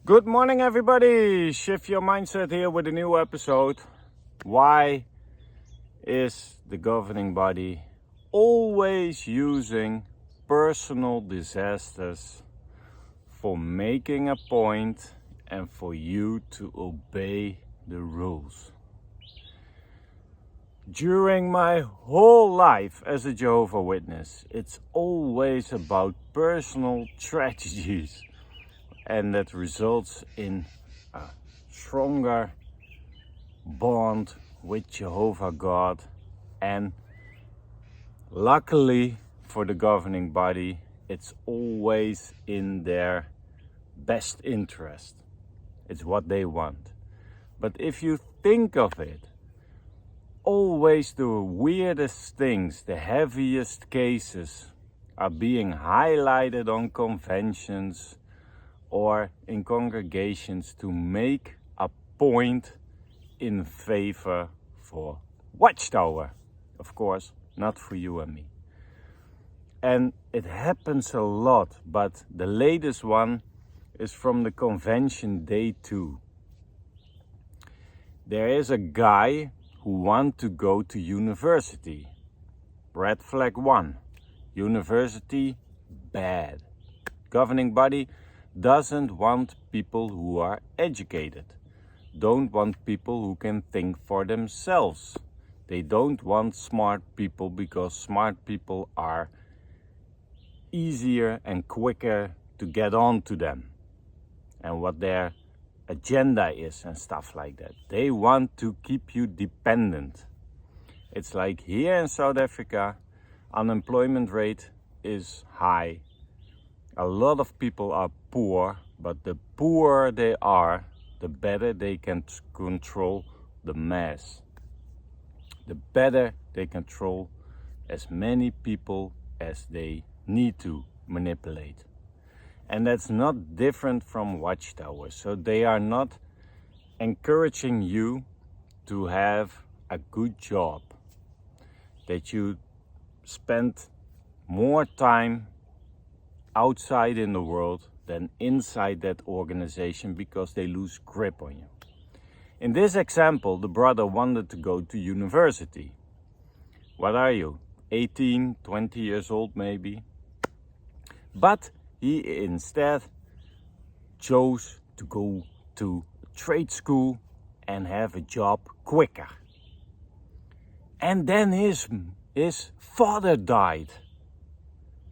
Good morning, everybody. Shift your mindset here with a new episode. Why is the governing body always using personal disasters for making a point and for you to obey the rules? During my whole life as a Jehovah's Witness, it's always about personal tragedies. And that results in a stronger bond with Jehovah God. And luckily for the governing body, it's always in their best interest. It's what they want. But if you think of it, always the weirdest things, the heaviest cases are being highlighted on conventions or in congregations to make a point in favor for Watchtower. Of course, not for you and me. And it happens a lot, but the latest one is from the convention day 2. There is a guy who wants to go to university. Red flag 1. University, bad. Governing body doesn't want people who are educated, don't want people who can think for themselves. They don't want smart people because smart people are easier and quicker to get on to them and what their agenda is and stuff like that. They want to keep you dependent. It's like here in South Africa, unemployment rate is high. A lot of people are poor, but the poorer they are, the better they can control the mass. The better they control as many people as they need to manipulate. And that's not different from Watchtower. So they are not encouraging you to have a good job, that you spend more time outside in the world than inside that organization because they lose grip on you. In this example, the brother wanted to go to university. What are you? 18, 20 years old maybe? But he instead chose to go to trade school and have a job quicker. And then his father died.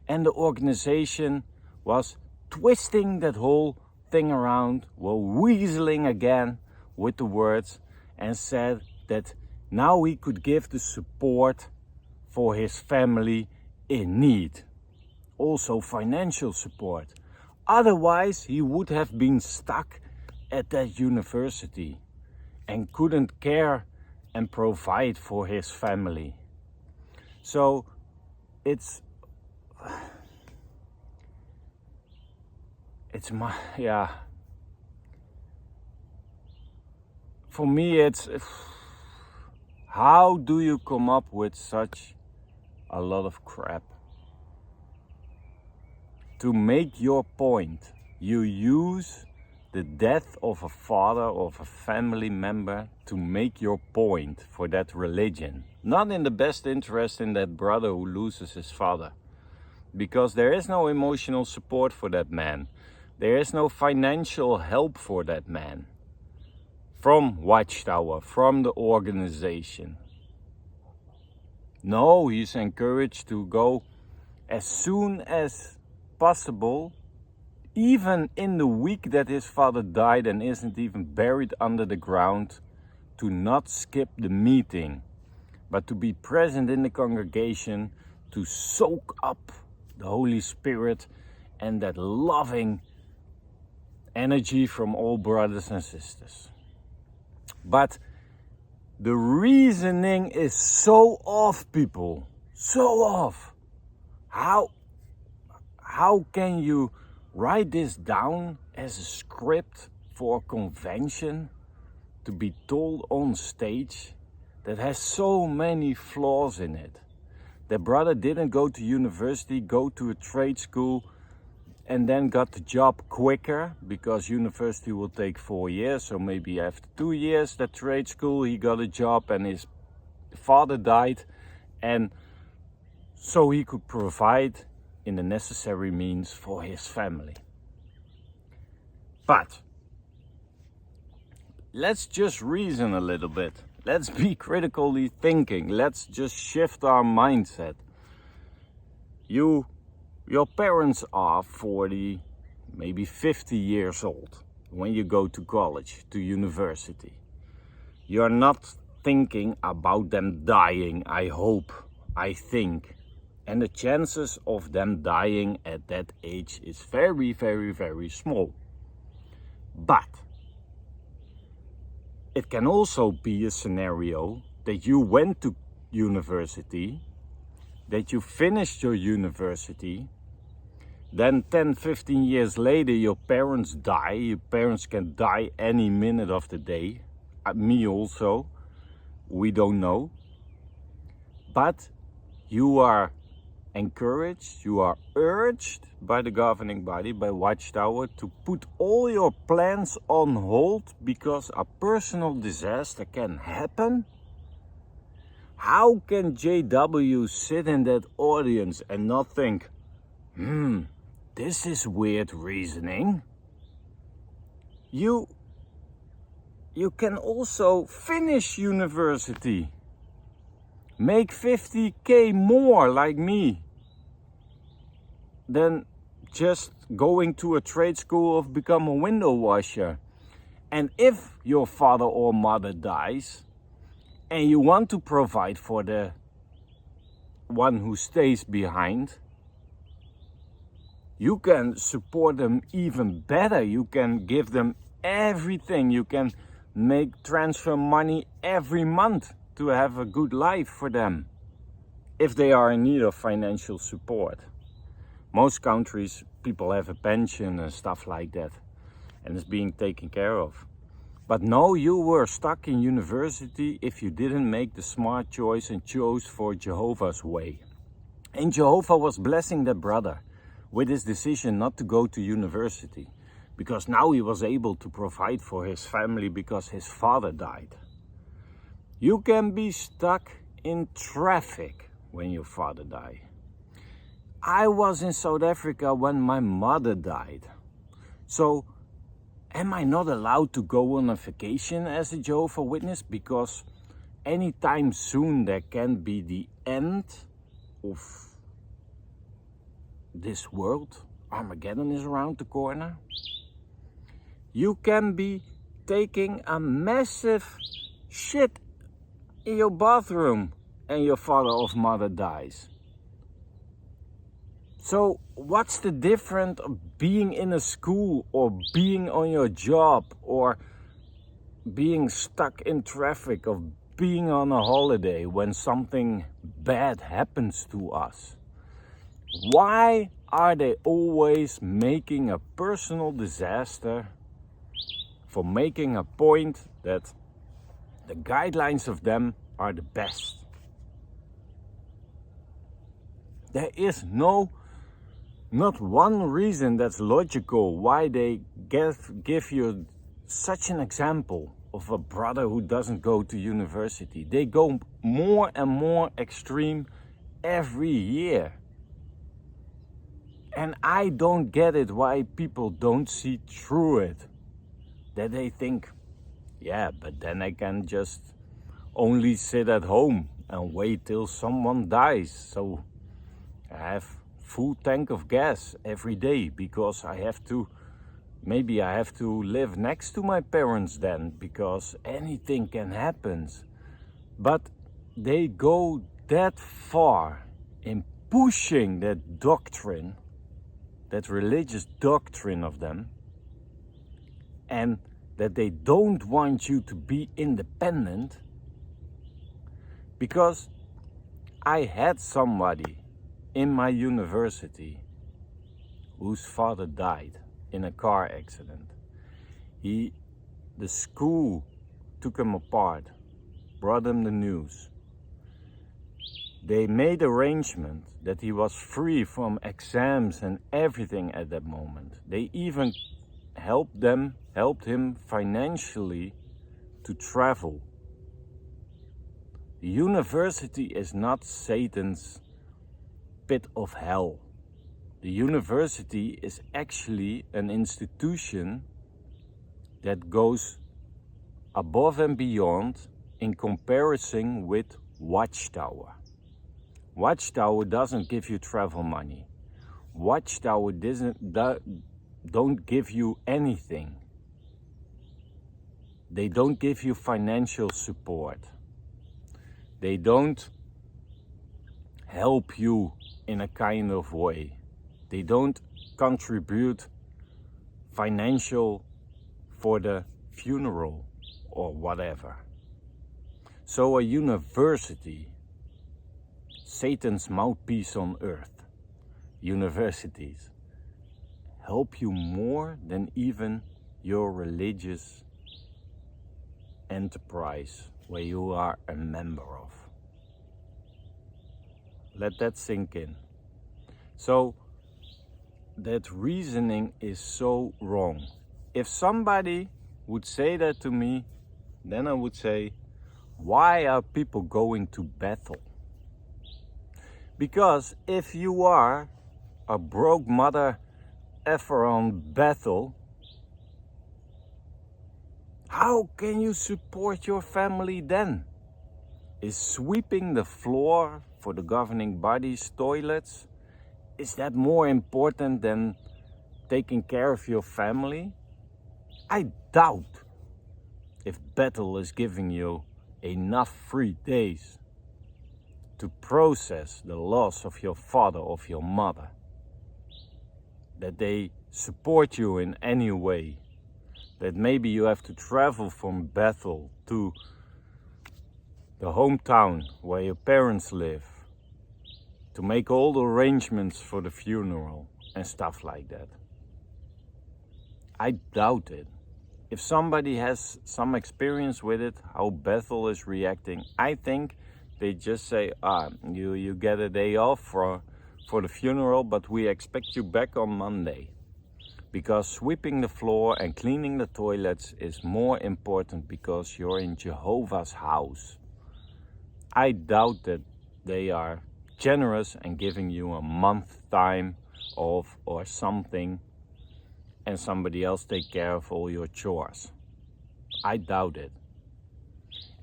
And the organization was twisting that whole thing around, weaseling again with the words, and said that now he could give the support for his family in need. Also financial support. Otherwise, he would have been stuck at that university and couldn't care and provide for his family. So it's for me it's how do you come up with such a lot of crap? To make your point, you use the death of a father or of a family member to make your point for that religion. Not in the best interest in that brother who loses his father. Because there is no emotional support for that man. There is no financial help for that man. From Watchtower, from the organization. No, he's encouraged to go as soon as possible, even in the week that his father died and isn't even buried under the ground, to not skip the meeting, but to be present in the congregation, to soak up the Holy Spirit and that loving energy from all brothers and sisters. But the reasoning is so off, people. So off. How can you write this down as a script for a convention to be told on stage that has so many flaws in it? The brother didn't go to university, go to a trade school, and then got the job quicker, because university will take 4 years. So maybe after 2 years that trade school he got a job, and his father died, and so he could provide in the necessary means for his family. But let's just reason a little bit. Let's be critically thinking. Let's just shift our mindset. Your parents are 40, maybe 50 years old when you go to college, to university. You're not thinking about them dying, I hope, I think. And the chances of them dying at that age is very, very, very small. But it can also be a scenario that you went to university, that you finished your university, then 10, 15 years later your parents die. Your parents can die any minute of the day. Me also. We don't know. But you are encouraged, you are urged by the governing body, by Watchtower, to put all your plans on hold because a personal disaster can happen. How can JW sit in that audience and not think, this is weird reasoning? You can also finish university, make 50K more like me, than just going to a trade school or become a window washer. And if your father or mother dies and you want to provide for the one who stays behind, you can support them even better. You can give them everything. You can transfer money every month to have a good life for them if they are in need of financial support. Most countries, people have a pension and stuff like that, and it's being taken care of. But no, you were stuck in university if you didn't make the smart choice and chose for Jehovah's way. And Jehovah was blessing that brother with his decision not to go to university, because now he was able to provide for his family because his father died. You can be stuck in traffic when your father died. I was in South Africa when my mother died. So, am I not allowed to go on a vacation as a Jehovah's Witness? Because anytime soon there can be the end of this world. Armageddon is around the corner. You can be taking a massive shit in your bathroom and your father or mother dies. So what's the difference of being in a school or being on your job or being stuck in traffic or being on a holiday when something bad happens to us? Why are they always making a personal disaster for making a point that the guidelines of them are the best? There is not one reason that's logical why they give you such an example of a brother who doesn't go to university. They go more and more extreme every year. And I don't get it why people don't see through it. That they think, yeah, but then I can just only sit at home and wait till someone dies. So I have full tank of gas every day because maybe I have to live next to my parents then, because anything can happen. But they go that far in pushing that doctrine, that religious doctrine of them, and that they don't want you to be independent. Because I had somebody in my university whose father died in a car accident. The school took him apart, brought him the news. They made arrangement that he was free from exams and everything at that moment. They even helped him financially to travel. The university is not Satan's pit of hell. The university is actually an institution that goes above and beyond in comparison with Watchtower. Watchtower doesn't give you travel money. Watchtower don't give you anything. They don't give you financial support. They don't help you in a kind of way. They don't contribute financial for the funeral or whatever. So a university, Satan's mouthpiece on earth, universities help you more than even your religious enterprise where you are a member of. Let that sink in. So that reasoning is so wrong. If somebody would say that to me, then I would say, why are people going to Bethel? Because if you are a broke mother effer on Bethel, how can you support your family then? Is sweeping the floor for the governing body's toilets, is that more important than taking care of your family? I doubt if Bethel is giving you enough free days to process the loss of your father, of your mother, that they support you in any way, that maybe you have to travel from Bethel to the hometown where your parents live to make all the arrangements for the funeral and stuff like that. I doubt it. If somebody has some experience with it, how Bethel is reacting, I think they just say, you get a day off for the funeral, but we expect you back on Monday. Because sweeping the floor and cleaning the toilets is more important because you're in Jehovah's house. I doubt that they are generous and giving you a month time off or something and somebody else take care of all your chores. I doubt it.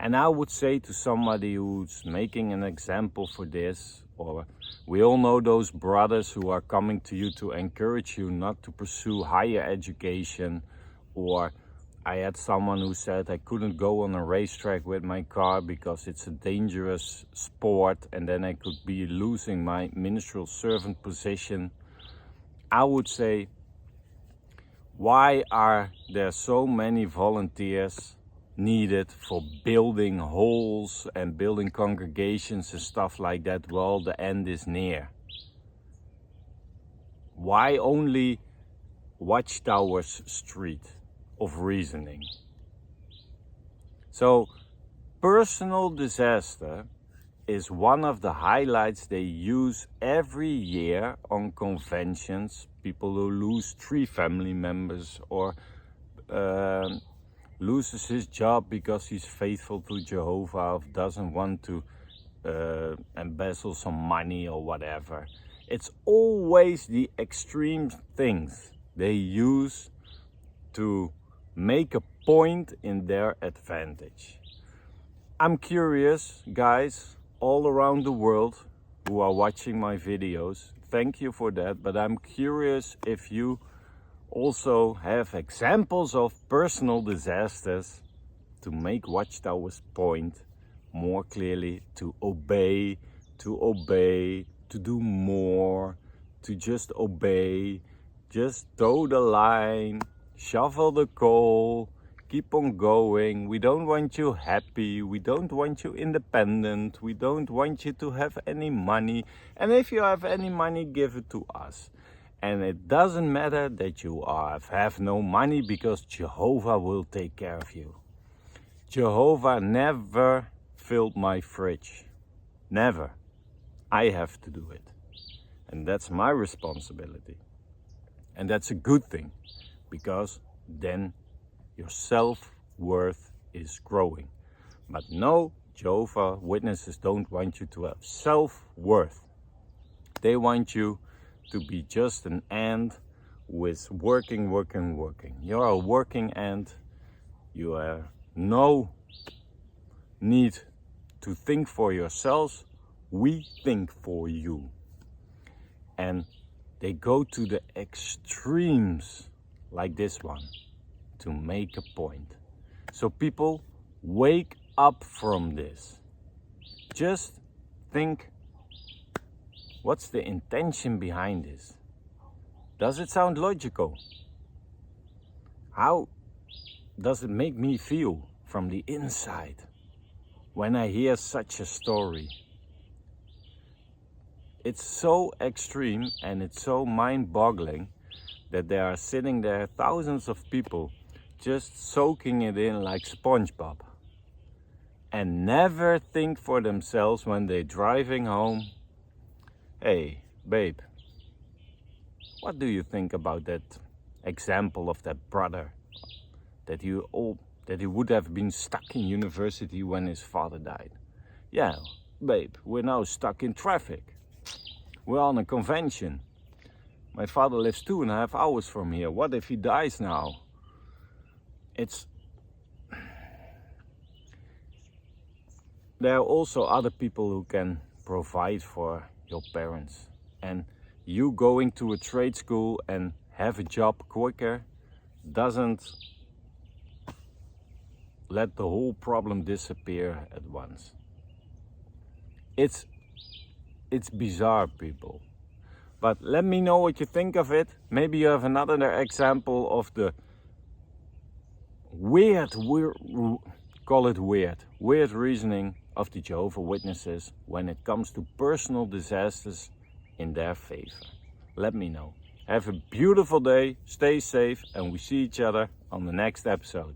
And I would say to somebody who's making an example for this, or we all know those brothers who are coming to you to encourage you not to pursue higher education, or I had someone who said I couldn't go on a racetrack with my car because it's a dangerous sport and then I could be losing my ministerial servant position. I would say, why are there so many volunteers needed for building halls and building congregations and stuff like that while the end is near? Why only Watchtower's street of reasoning? So personal disaster is one of the highlights they use every year on conventions. People who lose 3 family members, or loses his job because he's faithful to Jehovah, or doesn't want to embezzle some money or whatever. It's always the extreme things they use to make a point in their advantage. I'm curious, guys, all around the world who are watching my videos, thank you for that, but I'm curious if you also have examples of personal disasters to make Watchtower's point more clearly, to obey, to do more, to just obey, just toe the line, shovel the coal, keep on going. We don't want you happy, we don't want you independent, we don't want you to have any money, and if you have any money, give it to us. And it doesn't matter that you have no money, because Jehovah will take care of you. Jehovah never filled my fridge. Never. I have to do it. And that's my responsibility. And that's a good thing, because then your self-worth is growing. But no, Jehovah's Witnesses don't want you to have self-worth. They want you to be just an ant with working. You're a working ant. You have no need to think for yourselves. We think for you. And they go to the extremes like this one to make a point. So people, wake up from this. Just think, what's the intention behind this? Does it sound logical? How does it make me feel from the inside when I hear such a story? It's so extreme and it's so mind-boggling that there are sitting there thousands of people just soaking it in like SpongeBob, and never think for themselves when they're driving home, hey, babe, what do you think about that example of that brother that he would have been stuck in university when his father died? Yeah, babe, we're now stuck in traffic. We're on a convention. My father lives 2.5 hours from here. What if he dies now? There are also other people who can provide for your parents. And you going to a trade school and have a job quicker doesn't let the whole problem disappear at once. It's bizarre, people. But let me know what you think of it. Maybe you have another example of the weird reasoning of the Jehovah's Witnesses when it comes to personal disasters in their favor. Let me know. Have a beautiful day, stay safe, and we see each other on the next episode.